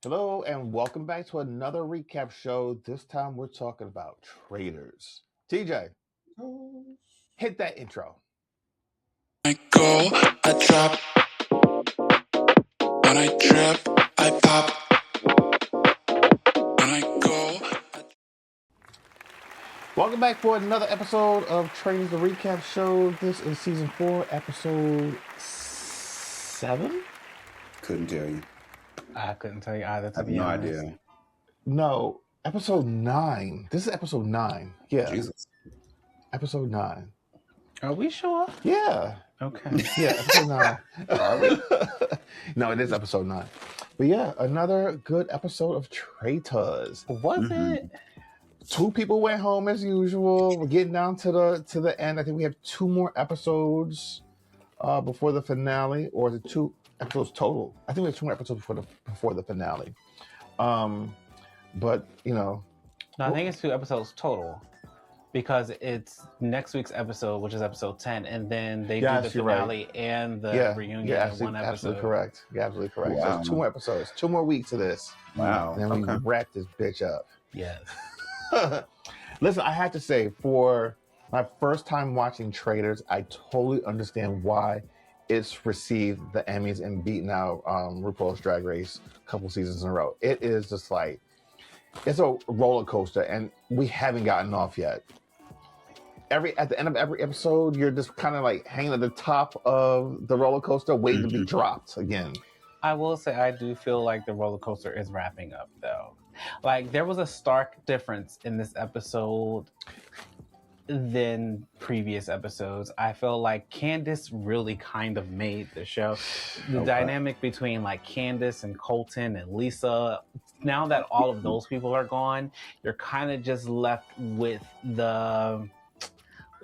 Hello and welcome back to another recap show. This time we're talking about Traitors. TJ, hit that intro. I go, I drop. When I trip, I pop. When I go, Welcome back for another episode of Traitors, the recap show. This is season 4, episode 7? Couldn't tell you. I couldn't tell you either. I have no idea. No, episode 9. This is episode 9. Yeah, Jesus. episode 9. Are we sure? Yeah. Okay. Yeah, episode 9. Are we? No, it is episode 9. But yeah, another good episode of Traitors. Was it? 2 people went home as usual. We're getting down to the end. I think we have 2 more episodes before the finale, or is it 2 episodes total? I think we have 2 more episodes before the finale. But No, I think it's 2 episodes total. Because it's next week's episode, which is episode 10, and then they do the finale and the reunion in one episode. Absolutely correct. You're absolutely correct. Wow. So 2 more episodes, 2 more weeks of this. Wow. And then we wrap this bitch up. Yes. Listen, I have to say, for my first time watching Traitors, I totally understand why it's received the Emmys and beaten out RuPaul's Drag Race a couple seasons in a row. It is just like, it's a roller coaster, and we haven't gotten off yet. At the end of every episode, you're just kind of like hanging at the top of the roller coaster, waiting to be dropped again. I will say I do feel like the roller coaster is wrapping up, though. Like, there was a stark difference in this episode than previous episodes. I feel like Candace really kind of made the show. The dynamic between like Candace and Colton and Lisa, now that all of those people are gone, you're kind of just left with the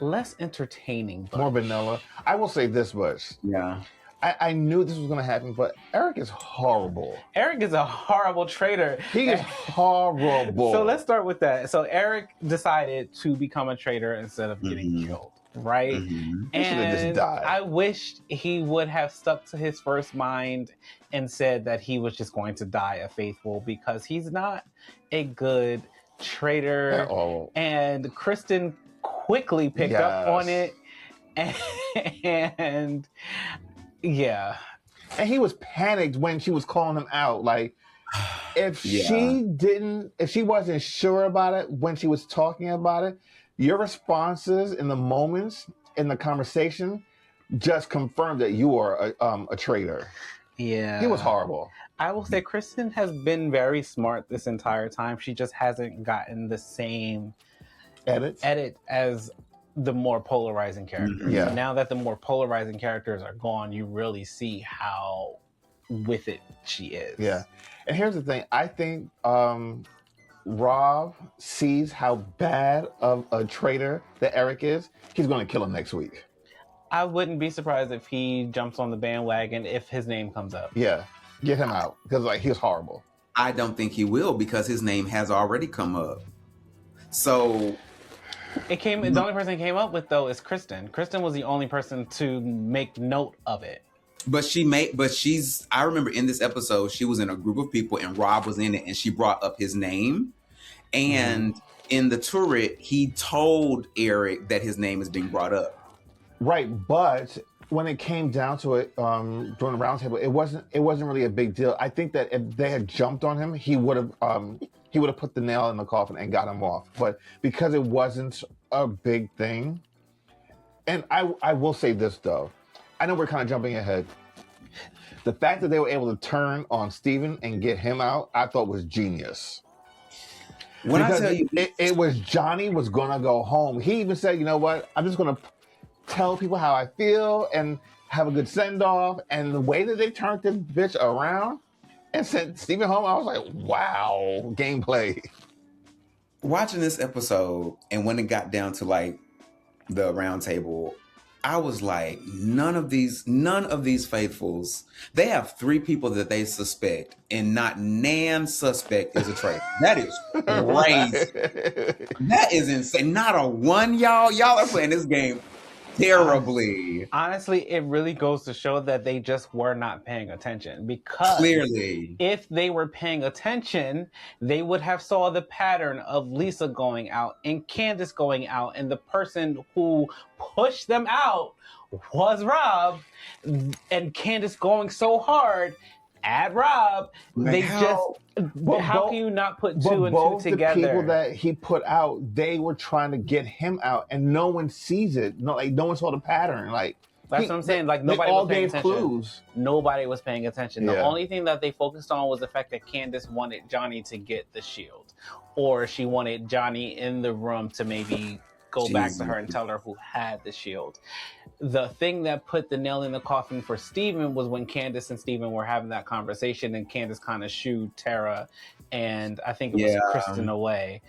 less entertaining bunch. More vanilla. I will say this much. Yeah. I knew this was going to happen, but Eric is horrible. Eric is a horrible traitor. He is horrible. So let's start with that. So Eric decided to become a traitor instead of getting killed, right? Mm-hmm. He should have just died. I wished he would have stuck to his first mind and said that he was just going to die a faithful, because he's not a good traitor. At all. And Kristen quickly picked up on it. And yeah. And he was panicked when she was calling him out. Like, if she wasn't sure about it when she was talking about it, your responses in the moments in the conversation just confirmed that you are a traitor. Yeah. He was horrible. I will say Kristen has been very smart this entire time. She just hasn't gotten the same edit as the more polarizing characters. Yeah. Now that the more polarizing characters are gone, you really see how with it she is. Yeah. And here's the thing. I think Rob sees how bad of a traitor that Eric is. He's going to kill him next week. I wouldn't be surprised if he jumps on the bandwagon if his name comes up. Yeah. Get him out. Because like he's horrible. I don't think he will, because his name has already come up. So the only person it came up with, though, is Kristen. Kristen was the only person to make note of it. I remember in this episode, she was in a group of people and Rob was in it, and she brought up his name. And in the turret, he told Eric that his name is being brought up. Right. But when it came down to it, during the roundtable, it wasn't really a big deal. I think that if they had jumped on him, he would have put the nail in the coffin and got him off. But because it wasn't a big thing, and I will say this though, I know we're kind of jumping ahead. The fact that they were able to turn on Steven and get him out, I thought was genius. When because I tell you, it was Johnny was gonna go home. He even said, "You know what? I'm just gonna tell people how I feel and have a good send off." And the way that they turned this bitch around and sent Steven home, I was like, "Wow, gameplay." Watching this episode, and when it got down to like the round table, I was like, none of these faithfuls, they have 3 people that they suspect, and not nan suspect is a traitor. That is crazy. That is insane. Not a one, y'all are playing this game terribly. Honestly, it really goes to show that they just were not paying attention, because Clearly. if they were paying attention, they would have saw the pattern of Lisa going out and Candace going out, and the person who pushed them out was Rob, and Candace going so hard at Rob. Like, They how- how can you not put two and two both together? the people that he put out, they were trying to get him out, and no one sees it. No one saw the pattern. Like That's what I'm saying. Like, nobody they all was paying gave attention. clues. Nobody was paying attention. The Yeah. only thing that they focused on was the fact that Candace wanted Johnny to get the shield, or she wanted Johnny in the room to maybe go back to her and tell her who had the shield. The thing that put the nail in the coffin for Steven was when Candace and Steven were having that conversation, and Candace kind of shooed Tara and I think it was Kristen away,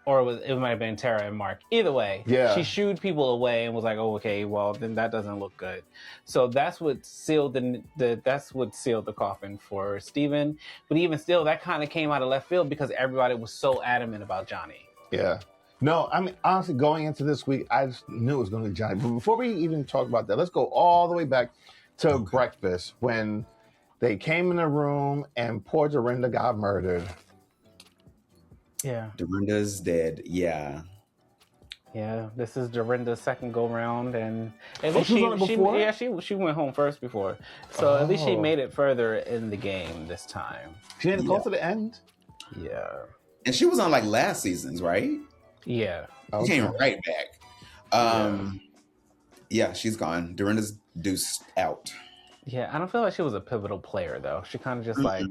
or it might have been Tara and Mark. Either way, she shooed people away and was like, "Oh, okay, well then that doesn't look good." So that's what sealed the coffin for Steven. But even still, that kind of came out of left field because everybody was so adamant about Johnny. Yeah. No, I mean, honestly, going into this week, I just knew it was going to be Johnny. But before we even talk about that, let's go all the way back to breakfast when they came in the room and poor Dorinda got murdered. Yeah. Dorinda's dead. Yeah. Yeah, this is Dorinda's second go round, and at least she went home first before, so at least she made it further in the game this time. She made it close to the end. Yeah, and she was on like last season's, right? Yeah, she came right back. Yeah, she's gone. Dorinda's deuced out. Yeah, I don't feel like she was a pivotal player though. She kind of just like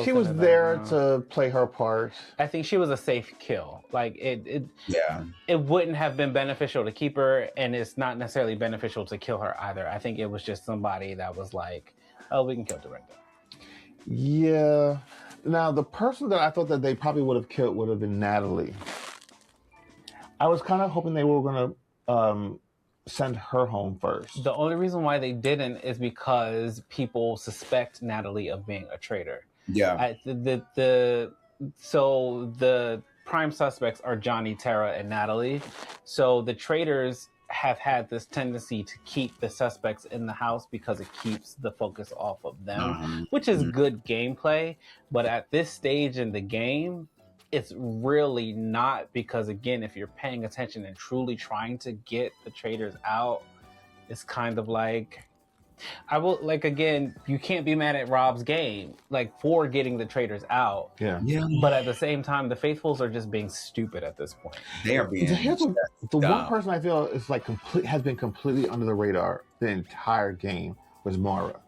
she was there to play her part. I think she was a safe kill. Like it wouldn't have been beneficial to keep her, and it's not necessarily beneficial to kill her either. I think it was just somebody that was like, "Oh, we can kill Dorinda." Yeah. Now the person that I thought that they probably would have killed would have been Natalie. I was kind of hoping they were going to send her home first. The only reason why they didn't is because people suspect Natalie of being a traitor. Yeah. So the prime suspects are Johnny, Tara, and Natalie. So the traitors have had this tendency to keep the suspects in the house because it keeps the focus off of them, which is good gameplay. But at this stage in the game, it's really not, because again, if you're paying attention and truly trying to get the traitors out, it's kind of like, again, you can't be mad at Rob's game, like, for getting the traitors out. Yeah. But at the same time, the faithfuls are just being stupid at this point. They are being the one person I feel is like has been completely under the radar the entire game was Mara.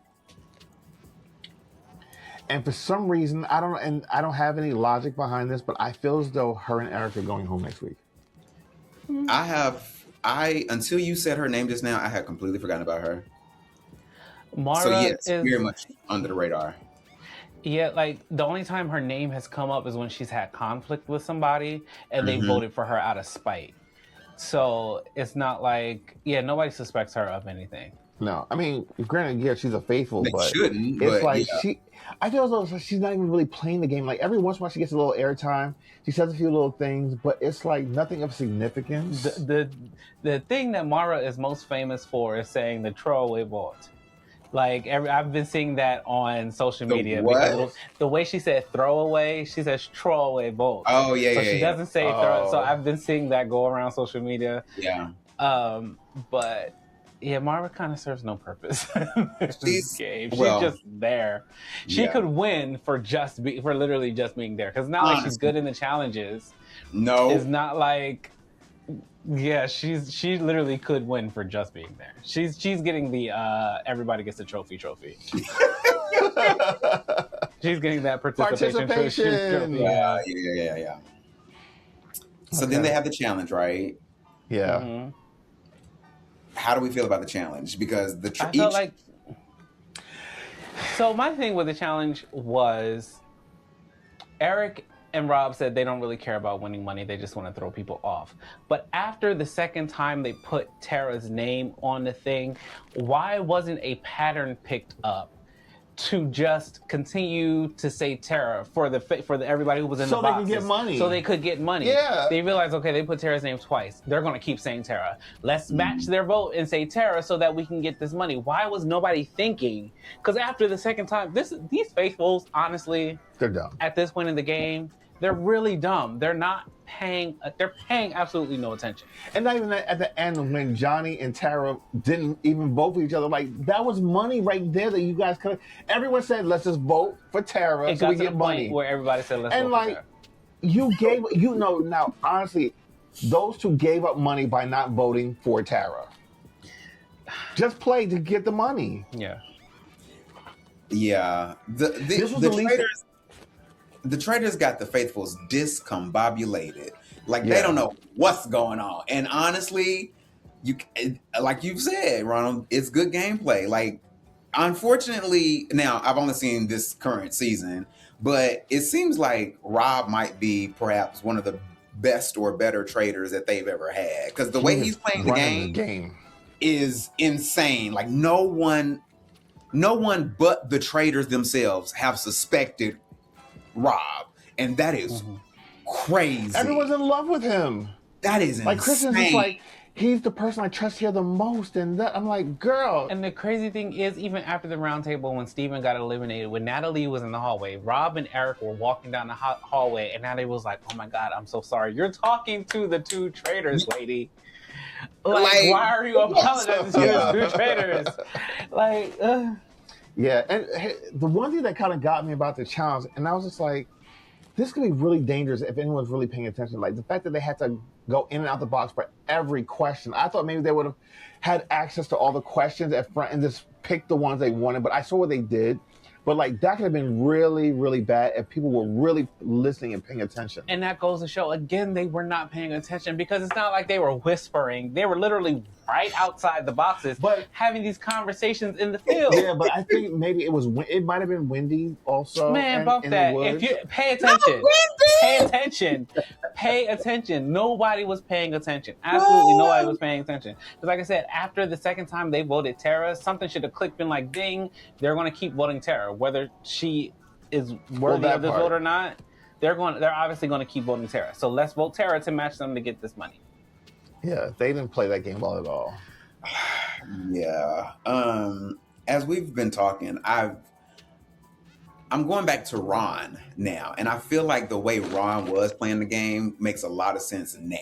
And for some reason, I don't have any logic behind this, but I feel as though her and Eric are going home next week. Until you said her name just now, I had completely forgotten about her. Mara so yes, is very much under the radar. Yeah, like the only time her name has come up is when she's had conflict with somebody and they voted for her out of spite. So it's not like, nobody suspects her of anything. No, I mean, granted, she's a faithful, but shouldn't. It's like I feel as though she's not even really playing the game. Like every once in a while, she gets a little airtime. She says a few little things, but it's like nothing of significance. The thing that Mara is most famous for is saying the throwaway vault. Like I've been seeing that on social media because the way she said throwaway, she says throwaway vault. Oh yeah, so she doesn't say throw. So I've been seeing that go around social media. Yeah. But yeah, Mara kind of serves no purpose in this game. She's just there. She could win for literally just being there, because not like she's good in the challenges. No, it's not like. Yeah, she literally could win for just being there. She's getting the everybody gets a trophy. She's getting that participation trophy. Yeah. So then they have the challenge, right? Yeah. Mm-hmm. How do we feel about the challenge? Because so my thing with the challenge was Eric and Rob said they don't really care about winning money. They just want to throw people off. But after the second time they put Tara's name on the thing, why wasn't a pattern picked up to just continue to say Tara for the everybody who was in So the they boxes, could get money. so they could get money. Yeah. They realized, okay, they put Tara's name twice. They're going to keep saying Tara. Let's match their vote and say Tara so that we can get this money. Why was nobody thinking? Because after the second time, these faithfuls, honestly, They're dumb. at this point in the game, they're really dumb. They're not paying. They're paying absolutely no attention. And not even at the end when Johnny and Tara didn't even vote for each other. Like, that was money right there that you guys could. Everyone said, let's just vote for Tara It so got we to the get money. point where everybody said, let's And vote like, for Tara. you gave, now honestly, those two gave up money by not voting for Tara. Just play to get the money. Yeah. Yeah. This was the least. The traitors got the faithfuls discombobulated. Like, Yeah. they don't know what's going on. And honestly, like you've said, Ronald, it's good gameplay. Like, unfortunately, now I've only seen this current season, but it seems like Rob might be perhaps one of the best or better traitors that they've ever had. Because the way he's playing the game is insane. Like, no one but the traitors themselves have suspected Rob, and that is crazy. Everyone's in love with him. That is insane. Like, Kristen's just like, he's the person I trust here the most, and that, I'm like, girl. And the crazy thing is, even after the round table, when Steven got eliminated, when Natalie was in the hallway, Rob and Eric were walking down the hallway, and Natalie was like, oh my God, I'm so sorry. You're talking to the two traitors, lady. Like, why are you apologizing to the two traitors? Like, Yeah, and the one thing that kind of got me about the challenge, and I was just like, this could be really dangerous if anyone's really paying attention. Like, the fact that they had to go in and out the box for every question. I thought maybe they would have had access to all the questions at front and just picked the ones they wanted, but I saw what they did. But, like, that could have been really, really bad if people were really listening and paying attention. and that goes to show, again, they were not paying attention because it's not like they were whispering. They were literally right outside the boxes, But having these conversations in the field. Yeah, but I think maybe it might have been windy also. Man, bump in that. the woods. If you pay attention. Nobody was paying attention. Absolutely nobody was paying attention. Because like I said, after the second time they voted Tara, something should have clicked, been like, ding, they're going to keep voting Tara. Whether she is worthy of this vote or not, they're obviously going to keep voting Tara. So let's vote Tara to match them to get this money. Yeah, they didn't play that game well at all. Yeah. As we've been talking, I'm going back to Ron now, and I feel like the way Ron was playing the game makes a lot of sense now.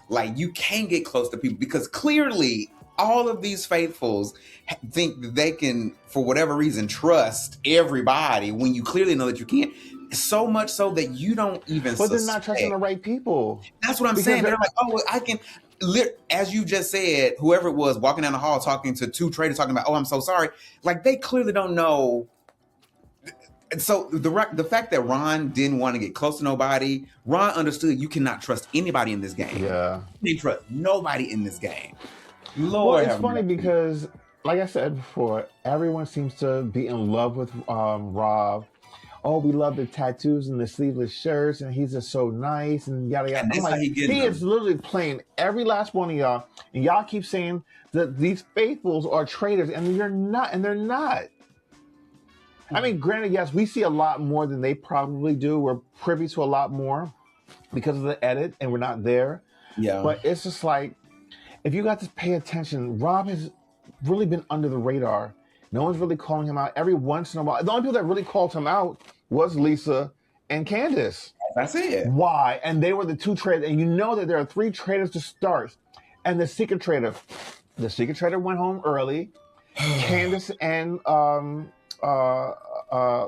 Like, you can't get close to people because clearly all of these faithfuls think that they can, for whatever reason, trust everybody when you clearly know that you can't. So much so that you don't even. But they're not trusting the right people. That's what I'm saying. They're like, oh, well, I can. As you just said, whoever it was walking down the hall talking to two traitors, talking about, oh, I'm so sorry. Like, they clearly don't know. So the fact that Ron didn't want to get close to nobody, Ron understood you cannot trust anybody in this game. Yeah, you can't trust nobody in this game. Lord, well, it's funny because, like I said before, everyone seems to be in love with Rob. Oh, we love the tattoos and the sleeveless shirts, and he's just so nice, and yada yada. And like, he is literally playing every last one of y'all, and y'all keep saying that these faithfuls are traitors, and you're not, and they're not. I mean, granted, yes, we see a lot more than they probably do. We're privy to a lot more because of the edit, and we're not there. Yeah. But it's just like, if you got to pay attention, Rob has really been under the radar. No one's really calling him out. Every once in a while, the only people that really called him out was Lisa and Candace. That's it. Why? And they were the two traitors. And you know that there are three traitors to start. And the secret traitor went home early. Candace and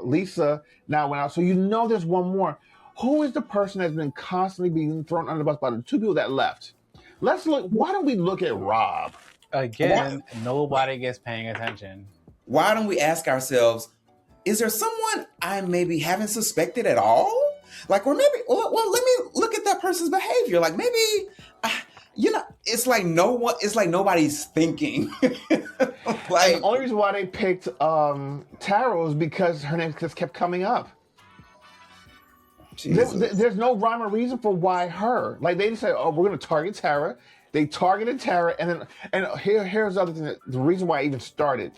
Lisa now went out. So you know there's one more. Who is the person that's been constantly being thrown under the bus by the two people that left? Let's look. Why don't we look at Rob? Again, nobody gets paying attention. Why don't we ask ourselves, is there someone I maybe haven't suspected at all? Like, or maybe, well, let me look at that person's behavior. Like, maybe, it's like nobody's thinking. Like, the only reason why they picked Tara was because her name just kept coming up. There's no rhyme or reason for why her. Like, they just said, oh, we're going to target Tara. They targeted Tara, and here's the other thing. The reason why I even started.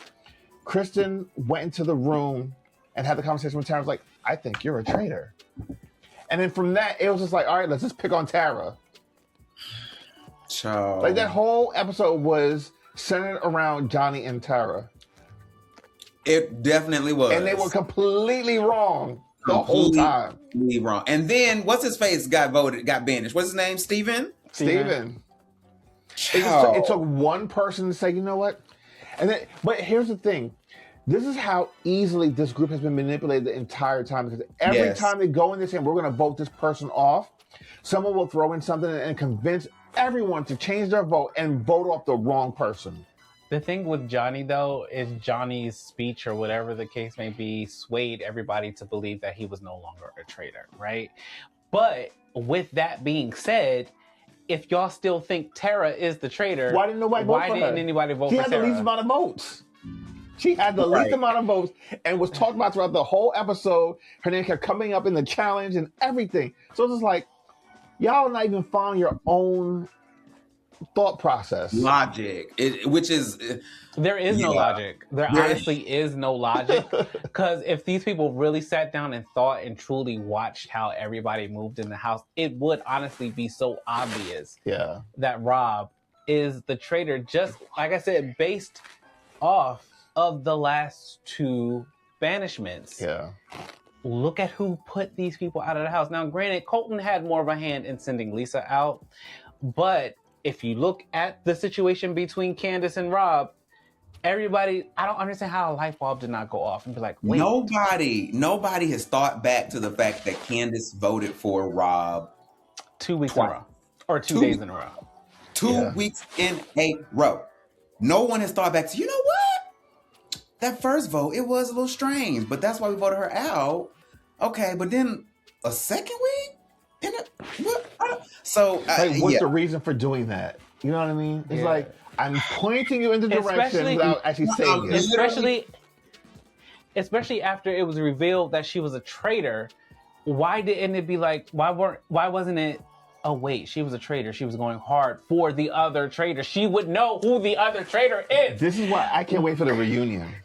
Kristen went into the room and had the conversation with Tara. Was like, I think you're a traitor. And then from that, it was just like, all right, let's just pick on Tara. Child. Like that whole episode was centered around Johnny and Tara. It definitely was. And they were completely wrong the whole time. Completely wrong. And then what's his face got banished? What's his name? Steven? It took one person to say, you know what? And then, but here's the thing. This is how easily this group has been manipulated the entire time, because every time they go in this and we're going to vote this person off, someone will throw in something and convince everyone to change their vote and vote off the wrong person. The thing with Johnny, though, is Johnny's speech or whatever the case may be swayed everybody to believe that he was no longer a traitor, right? But with that being said, if y'all still think Tara is the traitor, why didn't nobody vote for her? Why didn't anybody vote for Tara? She had the least amount of votes. She had the least amount of votes and was talked about throughout the whole episode. Her name kept coming up in the challenge and everything. So it's just like, y'all not even following your own thought process. Logic. Which is... There is no logic. There honestly is no logic. Because if these people really sat down and thought and truly watched how everybody moved in the house, it would honestly be so obvious that Rob is the traitor, just like I said, based off of the last two banishments. Yeah. Look at who put these people out of the house. Now, granted, Colton had more of a hand in sending Lisa out, but if you look at the situation between Candace and Rob, everybody, I don't understand how a light bulb did not go off and be like, wait. Nobody has thought back to the fact that Candace voted for Rob 2 weeks in a row. Or 2 days in a row. 2 weeks in a row. No one has thought back to, you know what? That first vote, it was a little strange, but that's why we voted her out. Okay, but then a second week? What's the reason for doing that? You know what I mean? It's like, I'm pointing you in the direction without actually saying it. Especially after it was revealed that she was a traitor. Why didn't it be like, why wasn't it, oh wait, she was a traitor. She was going hard for the other traitor. She would know who the other traitor is. This is why I can't wait for the reunion.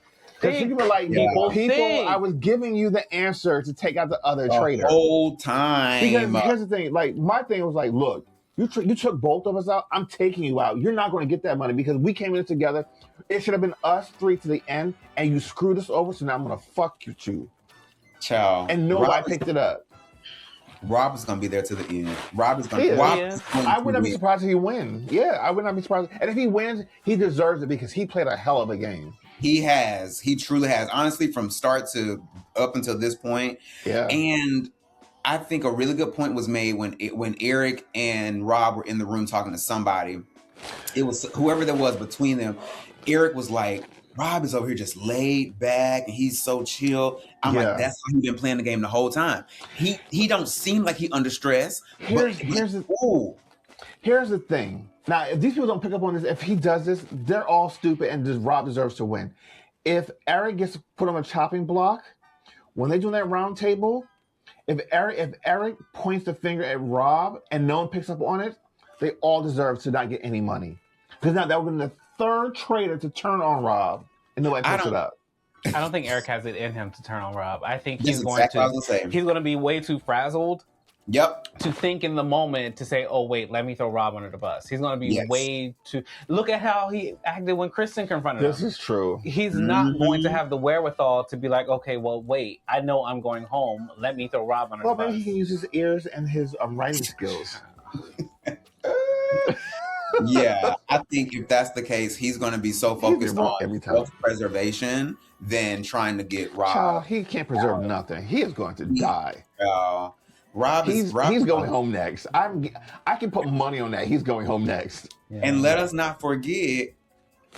Because people like, people, I was giving you the answer to take out the other traitor. The whole time. Because here's the thing, like, my thing was like, look, you took both of us out. I'm taking you out. You're not going to get that money because we came in together. It should have been us three to the end, and you screwed us over, so now I'm going to fuck you two. Child. And nobody picked it up. Rob is going to be there to the end. Rob is going to I would not be surprised if he wins. Yeah, I would not be surprised. And if he wins, he deserves it because he played a hell of a game. He has. He truly has. Honestly, from start to up until this point. Yeah. And I think a really good point was made when Eric and Rob were in the room talking to somebody. It was whoever that was between them. Eric was like, Rob is over here just laid back and he's so chill. I'm like, that's how he's been playing the game the whole time. He don't seem like he under stress. Here's the thing. Now, if these people don't pick up on this, if he does this, they're all stupid and Rob deserves to win. If Eric gets put on a chopping block, when they do that round table, if Eric points the finger at Rob and no one picks up on it, they all deserve to not get any money. Because now that would be the third traitor to turn on Rob and nobody picks it up. I don't think Eric has it in him to turn on Rob. I think he's going to be way too frazzled. Yep. To think in the moment to say, oh, wait, let me throw Rob under the bus. He's going to be way too... Look at how he acted when Kristen confronted him. This is true. He's not going to have the wherewithal to be like, okay, well, wait, I know I'm going home. Let me throw Rob under the bus. Well, maybe he can use his ears and his writing skills. Yeah, I think if that's the case, he's going to be so focused on self-preservation than trying to get Rob. Child, he can't preserve nothing. He is going to die. Rob he's going home next. I can put money on that. He's going home next. Yeah. And let us not forget,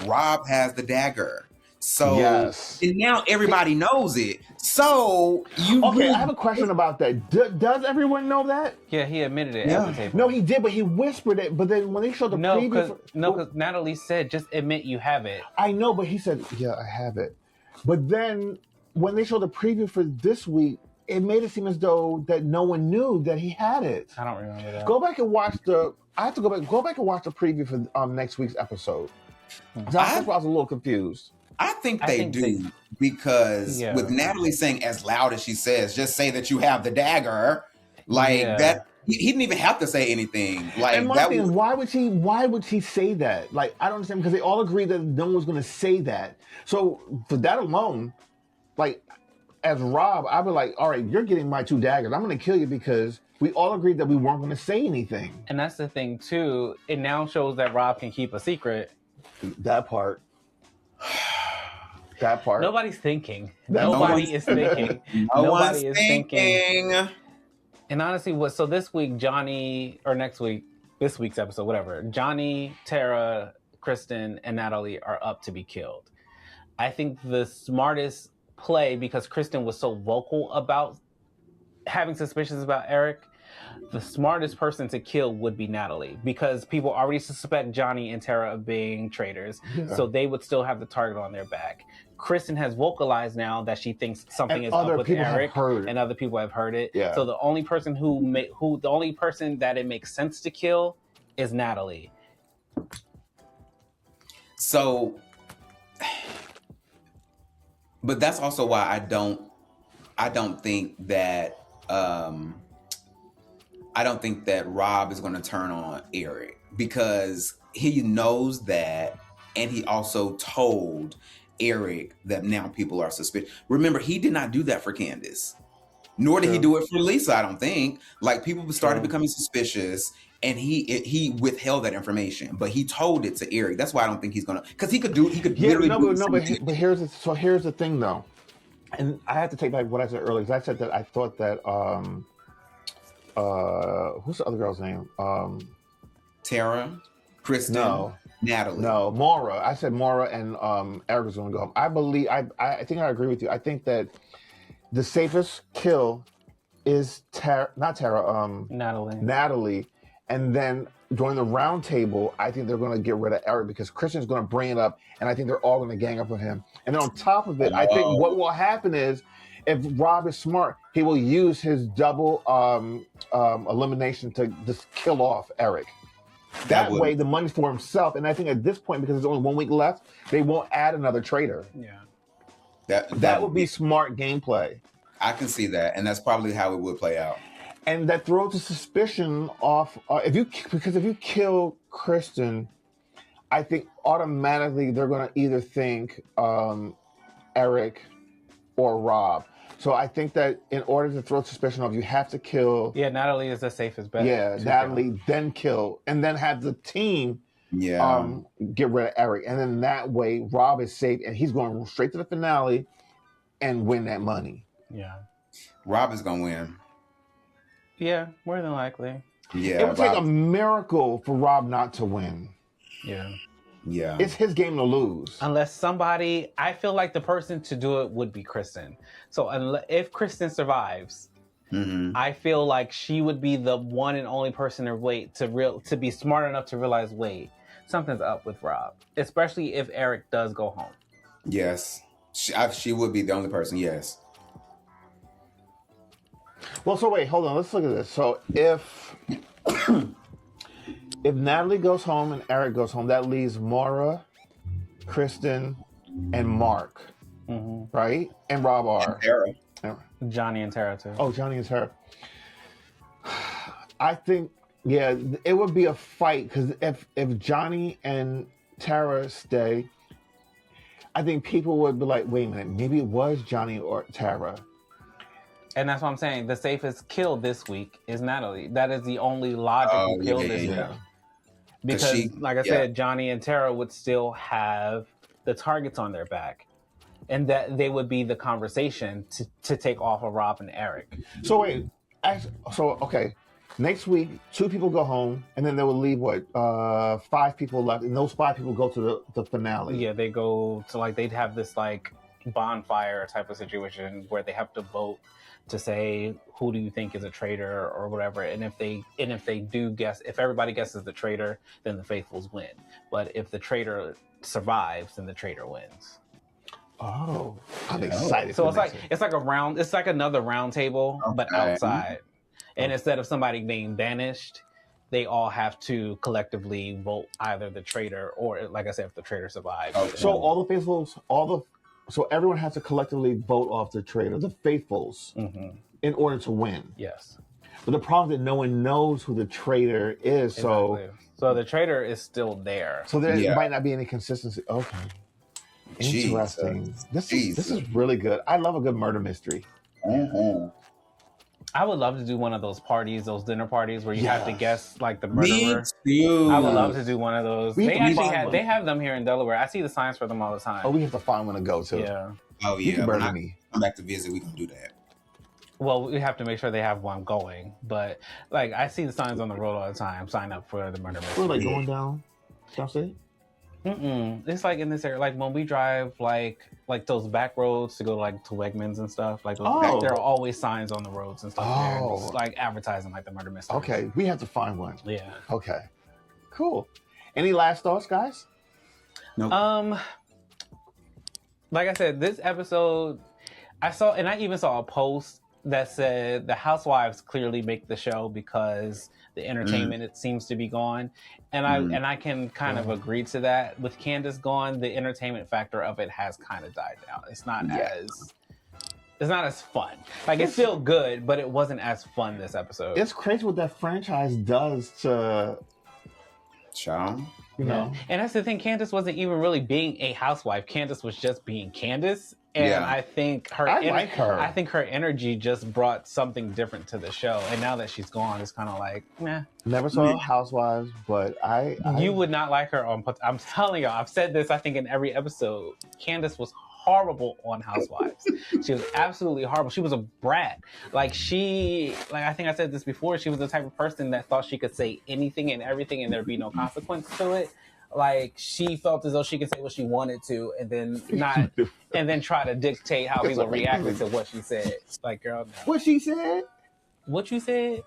Rob has the dagger. So and now everybody knows it. So I have a question about that. Does everyone know that? Yeah, he admitted it at the table. No, he did, but he whispered it. But then when they showed the preview, because Natalie said, "Just admit you have it." I know, but he said, "Yeah, I have it." But then when they showed the preview for this week, it made it seem as though that no one knew that he had it. I don't remember that. Go back and watch I have to go back and watch the preview for next week's episode. That's why I was a little confused. I think I they think do because Yeah. with Natalie saying as loud as she says, just say that you have the dagger, like Yeah. that. He didn't even have to say anything. Like And my that thing is, was why would she say that? Like, I don't understand, because they all agreed that no one was going to say that. So for that alone, like, as Rob, I'd be like, all right, you're getting my 2 daggers. I'm going to kill you because we all agreed that we weren't going to say anything. And that's the thing too. It now shows that Rob can keep a secret. That part. That part. Nobody's thinking. That- Nobody is thinking. no one's Nobody is thinking. thinking. And honestly, so this week, Johnny, or next week, this week's episode, whatever, Johnny, Tara, Kristen, and Natalie are up to be killed. I think the smartest play, because Kristen was so vocal about having suspicions about Eric, the smartest person to kill would be Natalie, because people already suspect Johnny and Tara of being traitors, so they would still have the target on their back. Kristen has vocalized now that she thinks something And is other up with people have Eric, heard it. and other people have heard it. Yeah. So the only person the only person that it makes sense to kill is Natalie. So, but that's also why I don't think that Rob is going to turn on Eric, because he knows that, and he also told Eric that now people are suspicious. Remember, he did not do that for Candace, nor did he do it for Lisa. I don't think. Like, people started becoming suspicious, and he withheld that information, but he told it to Eric. That's why I don't think he's gonna, because he could literally do the same thing. But here's the thing though, and I have to take back what I said earlier, because I said that I thought that who's the other girl's name? Tara, Kristen, No. Natalie. No, Maura. I said Maura and Eric was going to go home. I believe. I think I agree with you. I think that the safest kill is not Tara. Natalie, and then during the round table, I think they're going to get rid of Eric, because Christian's going to bring it up, and I think they're all going to gang up on him. And then on top of it, I think what will happen is, if Rob is smart, he will use his double elimination to just kill off Eric. That way, the money's for himself. And I think at this point, because there's only 1 week left, they won't add another traitor. Yeah. That would be smart gameplay. I can see that, and that's probably how it would play out. And that throws the suspicion off. If you kill Kristen, I think automatically they're going to either think Eric or Rob. So I think that in order to throw suspicion off, you have to kill. Yeah, Natalie is the safest bet. Yeah, Natalie, then kill, and then have the team get rid of Eric. And then that way, Rob is safe, and he's going straight to the finale and win that money. Yeah. Rob is going to win. Yeah, more than likely. Yeah. It would take a miracle for Rob not to win. Yeah. Yeah. It's his game to lose. Unless I feel like the person to do it would be Kristen. So if Kristen survives, I feel like she would be the one and only person to be smart enough to realize, wait, something's up with Rob. Especially if Eric does go home. Yes. She would be the only person, yes. Well, so wait, hold on. Let's look at this. So if Natalie goes home and Eric goes home, that leaves Maura, Kristen, and Mark, right? And Rob R. And Tara. Johnny and Tara too. Oh, Johnny and Tara. I think, yeah, it would be a fight, because if Johnny and Tara stay, I think people would be like, wait a minute, maybe it was Johnny or Tara. And that's what I'm saying. The safest kill this week is Natalie. That is the only logical kill this week. Because, like I said, Johnny and Tara would still have the targets on their back. And that they would be the conversation to take off of Rob and Eric. So wait, okay. Next week, 2 people go home, and then they will leave, 5 people left, and those 5 people go to the finale. Yeah, they go to, they'd have this, bonfire type of situation where they have to vote to say, who do you think is a traitor or whatever. And if they do guess, if everybody guesses the traitor, then the faithfuls win. But if the traitor survives, then the traitor wins. Oh, I'm excited. So it's like another round table, but outside. And instead of somebody being banished, they all have to collectively vote either the traitor or, like I said, if the traitor survives. Okay. So all the faithfuls, so everyone has to collectively vote off the traitor, the faithfuls, in order to win. Yes. But the problem is that no one knows who the traitor is. Exactly. So the traitor is still there. So there might not be any consistency. Okay. Interesting. This is really good. I love a good murder mystery. I would love to do one of those parties, those dinner parties where you have to guess like the murderer. Me too. I would love to do one of those. We They have to actually find one. they have them here in Delaware. I see the signs for them all the time. Oh, we have to find one to go to. Yeah. Oh You yeah. can When murder I me. come back to visit, we can do that. Well, we have to make sure they have one going. But like I see the signs on the road all the time. Sign up for the murder mystery. We're like going down Southside. It's like in this area, like when we drive like those back roads to go like to Wegmans and stuff. Like those there are always signs on the roads and stuff there, and just, like advertising like the murder mystery. Okay, we have to find one. Yeah. Okay, cool. Any last thoughts, guys? Nope. Like I said, this episode, I even saw a post that said the housewives clearly make the show because the entertainment it seems to be gone, and I can kind of agree to that. With Candace gone, the entertainment factor of it has kind of died down. It's not as fun. Like it's still good, but it wasn't as fun this episode. It's crazy what that franchise does to Child. you know. And that's the thing. Candace wasn't even really being a housewife. Candace was just being Candace. And I think like her. I think her energy just brought something different to the show. And now that she's gone, it's kind of like, meh. Never saw Housewives, but I You would not like her on. I'm telling y'all, I've said this. I think in every episode, Candace was horrible on Housewives. She was absolutely horrible. She was a brat. Like I think I said this before. She was the type of person that thought she could say anything and everything, and there'd be no consequence to it. Like she felt as though she could say what she wanted to, and then try to dictate how people reacted to what she said. Like, girl, no. What she said? What you said?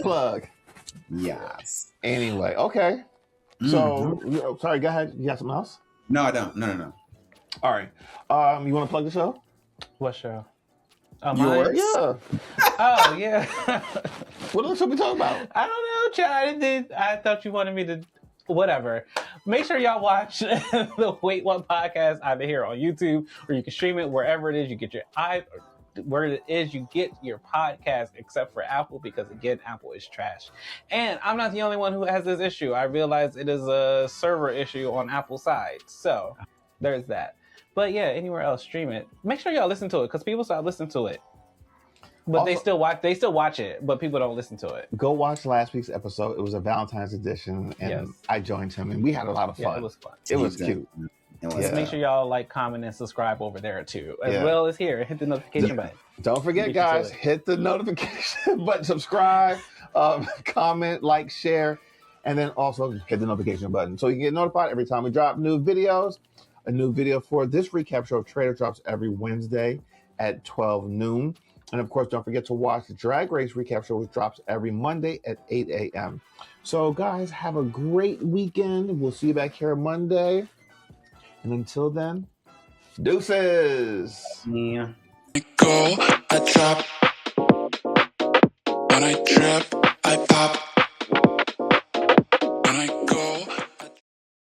Plug. Yes. Anyway, okay. So, sorry, go ahead. You got something else? No, I don't. No. All right. You want to plug the show? What show? Yours? Yeah. Oh, yeah. What else should we talk about? I don't know, Chad. I thought you wanted me to. Whatever. Make sure y'all watch the Wait What podcast either here on YouTube or you can stream it wherever it is you get your podcast, except for Apple, because again, Apple is trash. And I'm not the only one who has this issue. I realize it is a server issue on Apple's side. So there's that. But yeah, anywhere else, stream it. Make sure y'all listen to it because people start listening to it. But also, they still watch it, but people don't listen to it. Go watch last week's episode. It was a Valentine's edition, and I joined him, and we had a lot of fun. Yeah, it was fun. It was cute. Just make sure y'all like, comment, and subscribe over there too, as well as here. Hit the notification button. Don't forget, guys, hit the notification button, subscribe, comment, like, share, and then also hit the notification button so you can get notified every time we drop new videos. A new video for this recap show of Traitor drops every Wednesday at 12 noon. And of course, don't forget to watch the Drag Race recap show, which drops every Monday at 8 a.m. So, guys, have a great weekend. We'll see you back here Monday. And until then, deuces. Yeah. I go, I drop. When I trip, I pop.